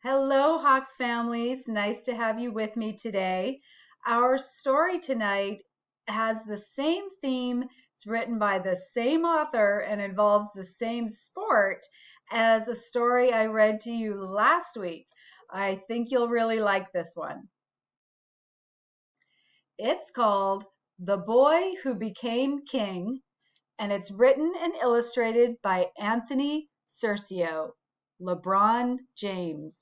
Hello, Hawks families. Nice to have you with me today. Our story tonight has the same theme. It's written by the same author and involves the same sport as a story I read to you last week. I think you'll really like this one. It's called The Boy Who Became King, and it's written and illustrated by Anthony Cercio, Lebron James.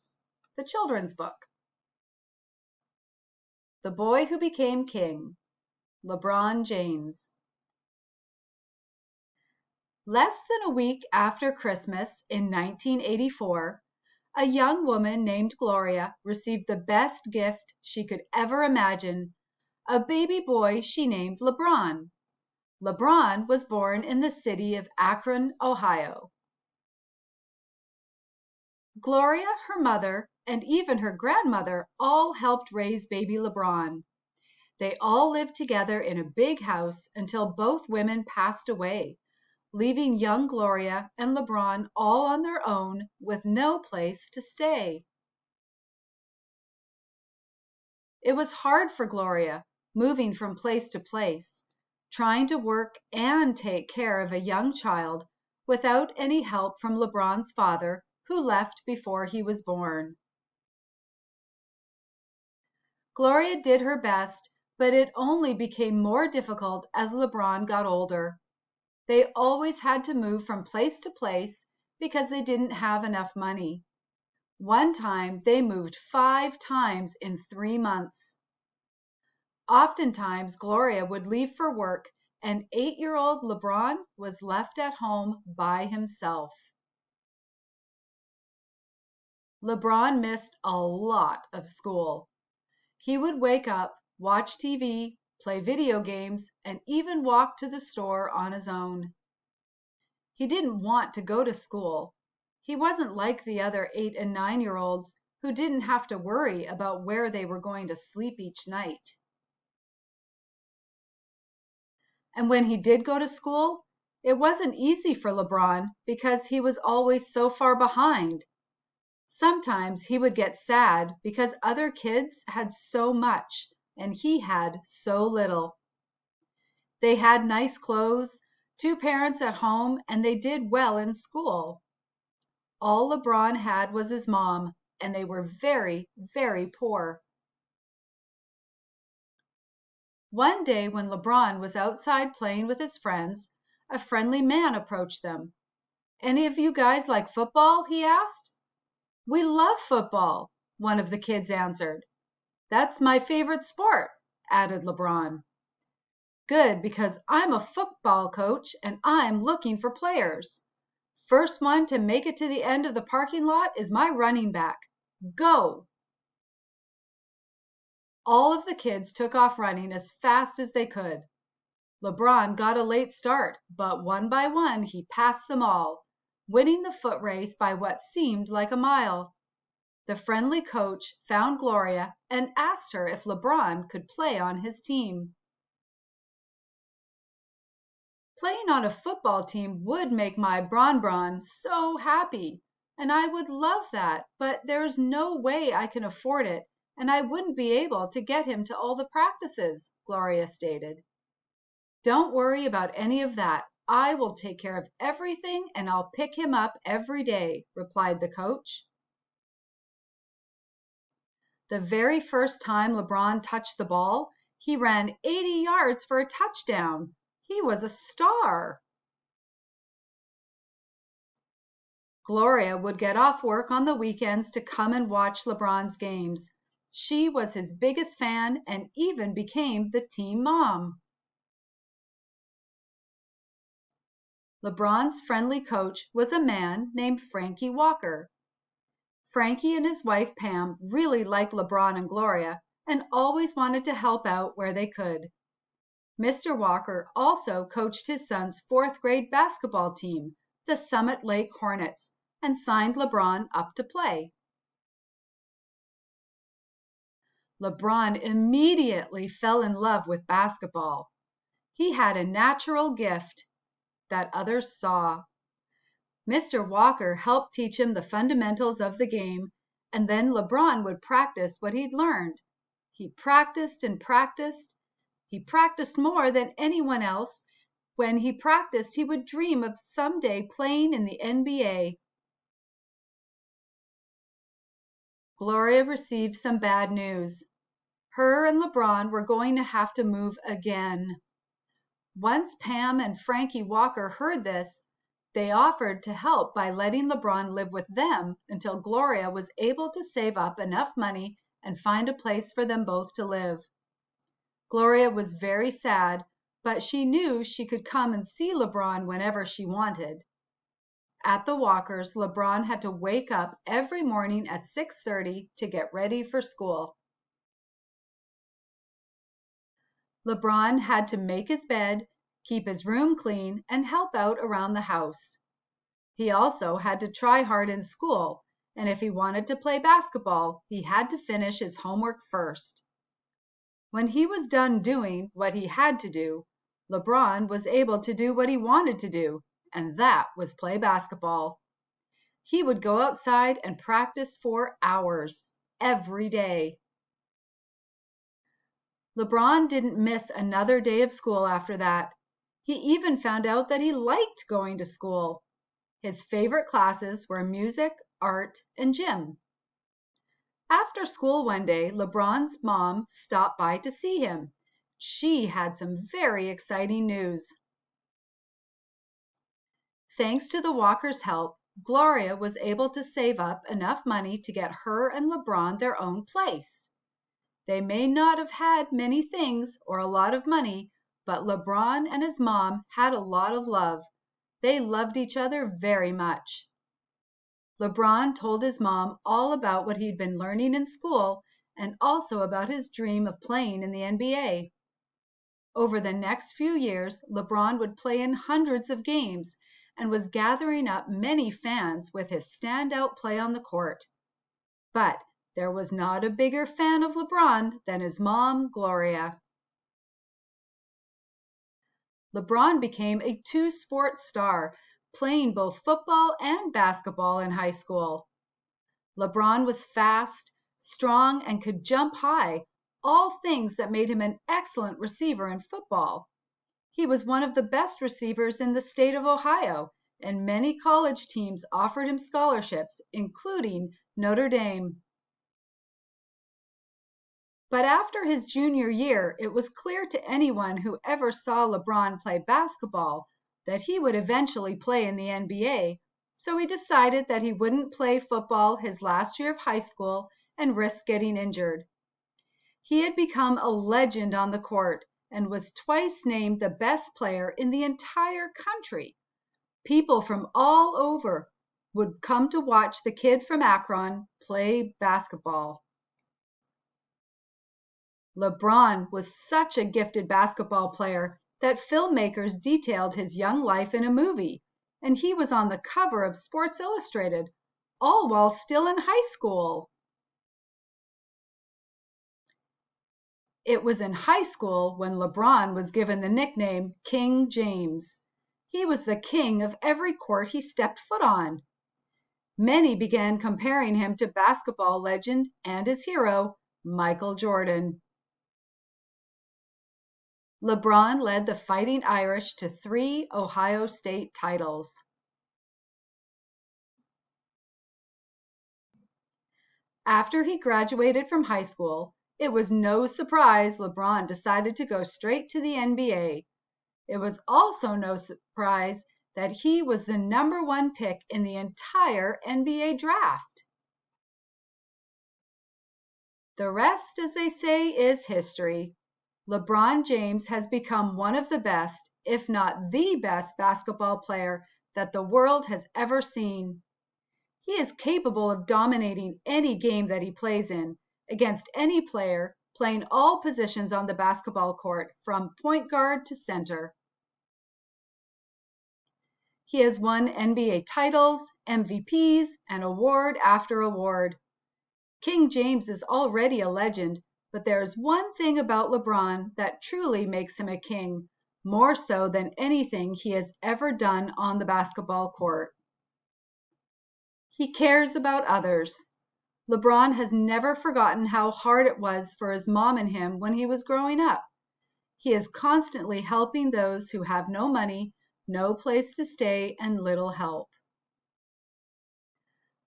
The children's book. The Boy Who Became King, Lebron James. Less than a week after Christmas in 1984, a young woman named Gloria received the best gift she could ever imagine, a baby boy she named Lebron. Lebron was born in the city of Akron, Ohio. Gloria, her mother, and even her grandmother all helped raise baby Lebron. They all lived together in a big house until both women passed away, leaving young Gloria and Lebron all on their own with no place to stay. It was hard for Gloria, moving from place to place, trying to work and take care of a young child without any help from Lebron's father, who left before he was born. Gloria did her best, but it only became more difficult as Lebron got older. They always had to move from place to place because they didn't have enough money. One time they moved 5 times in 3 months. Oftentimes Gloria would leave for work and 8-year-old Lebron was left at home by himself. Lebron missed a lot of school. He would wake up, watch TV, play video games, and even walk to the store on his own. He didn't want to go to school. He wasn't like the other 8 and 9-year-olds who didn't have to worry about where they were going to sleep each night. And when he did go to school, it wasn't easy for Lebron because he was always so far behind. Sometimes he would get sad because other kids had so much and he had so little. They had nice clothes, 2 parents at home, and they did well in school. All Lebron had was his mom, and they were very, very poor. One day when Lebron was outside playing with his friends, a friendly man approached them. "Any of you guys like football?" he asked. "We love football," one of the kids answered. "That's my favorite sport," added Lebron. "Good, because I'm a football coach and I'm looking for players. First one to make it to the end of the parking lot is my running back. Go!" All of the kids took off running as fast as they could. Lebron got a late start, but one by one he passed them all, winning the foot race by what seemed like a mile. The friendly coach found Gloria and asked her if Lebron could play on his team. "Playing on a football team would make my Bron so happy, and I would love that, but there's no way I can afford it, and I wouldn't be able to get him to all the practices," Gloria stated. "Don't worry about any of that. I will take care of everything and I'll pick him up every day," replied the coach. The very first time Lebron touched the ball, he ran 80 yards for a touchdown. He was a star. Gloria would get off work on the weekends to come and watch Lebron's games. She was his biggest fan and even became the team mom. Lebron's friendly coach was a man named Frankie Walker. Frankie and his wife Pam really liked Lebron and Gloria and always wanted to help out where they could. Mr. Walker also coached his son's 4th grade basketball team, the Summit Lake Hornets, and signed Lebron up to play. Lebron immediately fell in love with basketball. He had a natural gift that others saw. Mr. Walker helped teach him the fundamentals of the game, and then LeBron would practice what he'd learned. He practiced and practiced. He practiced more than anyone else. When he practiced, he would dream of someday playing in the NBA. Gloria received some bad news. Her and LeBron were going to have to move again. Once Pam and Frankie Walker heard this, they offered to help by letting LeBron live with them until Gloria was able to save up enough money and find a place for them both to live. Gloria was very sad, but she knew she could come and see LeBron whenever she wanted. At the Walkers, LeBron had to wake up every morning at 6:30 to get ready for school. LeBron had to make his bed, keep his room clean, and help out around the house. He also had to try hard in school, and if he wanted to play basketball, he had to finish his homework first. When he was done doing what he had to do, LeBron was able to do what he wanted to do, and that was play basketball. He would go outside and practice for hours every day. LeBron didn't miss another day of school after that. He even found out that he liked going to school. His favorite classes were music, art, and gym. After school one day, LeBron's mom stopped by to see him. She had some very exciting news. Thanks to the Walkers' help, Gloria was able to save up enough money to get her and LeBron their own place. They may not have had many things or a lot of money, but LeBron and his mom had a lot of love. They loved each other very much. LeBron told his mom all about what he'd been learning in school and also about his dream of playing in the NBA. Over the next few years, LeBron would play in hundreds of games and was gathering up many fans with his standout play on the court. But there was not a bigger fan of LeBron than his mom, Gloria. LeBron became a two-sport star, playing both football and basketball in high school. LeBron was fast, strong, and could jump high, all things that made him an excellent receiver in football. He was one of the best receivers in the state of Ohio, and many college teams offered him scholarships, including Notre Dame. But after his junior year, it was clear to anyone who ever saw LeBron play basketball that he would eventually play in the NBA, so he decided that he wouldn't play football his last year of high school and risk getting injured. He had become a legend on the court and was twice named the best player in the entire country. People from all over would come to watch the kid from Akron play basketball. LeBron was such a gifted basketball player that filmmakers detailed his young life in a movie, and he was on the cover of Sports Illustrated, all while still in high school. It was in high school when LeBron was given the nickname King James. He was the king of every court he stepped foot on. Many began comparing him to basketball legend and his hero, Michael Jordan. LeBron led the Fighting Irish to 3 Ohio State titles. After he graduated from high school, it was no surprise LeBron decided to go straight to the NBA. It was also no surprise that he was the #1 pick in the entire NBA draft. The rest, as they say, is history. LeBron James has become one of the best, if not the best, basketball player that the world has ever seen. He is capable of dominating any game that he plays in, against any player, playing all positions on the basketball court, from point guard to center. He has won NBA titles, MVPs, and award after award. King James is already a legend, but there is one thing about LeBron that truly makes him a king, more so than anything he has ever done on the basketball court. He cares about others. LeBron has never forgotten how hard it was for his mom and him when he was growing up. He is constantly helping those who have no money, no place to stay, and little help.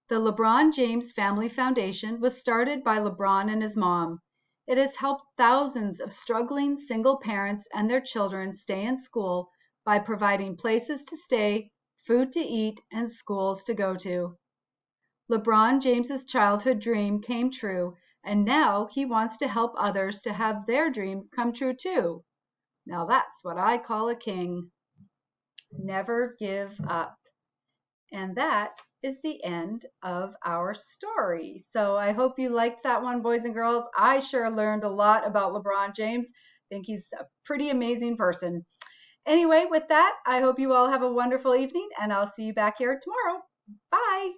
The LeBron James Family Foundation was started by LeBron and his mom. It has helped thousands of struggling single parents and their children stay in school by providing places to stay, food to eat, and schools to go to. LeBron James's childhood dream came true, and now he wants to help others to have their dreams come true too. Now that's what I call a king. Never give up. And that is the end of our story. So I hope you liked that one, boys and girls. I sure learned a lot about LeBron James. I think he's a pretty amazing person. Anyway, with that, I hope you all have a wonderful evening, and I'll see you back here tomorrow. Bye.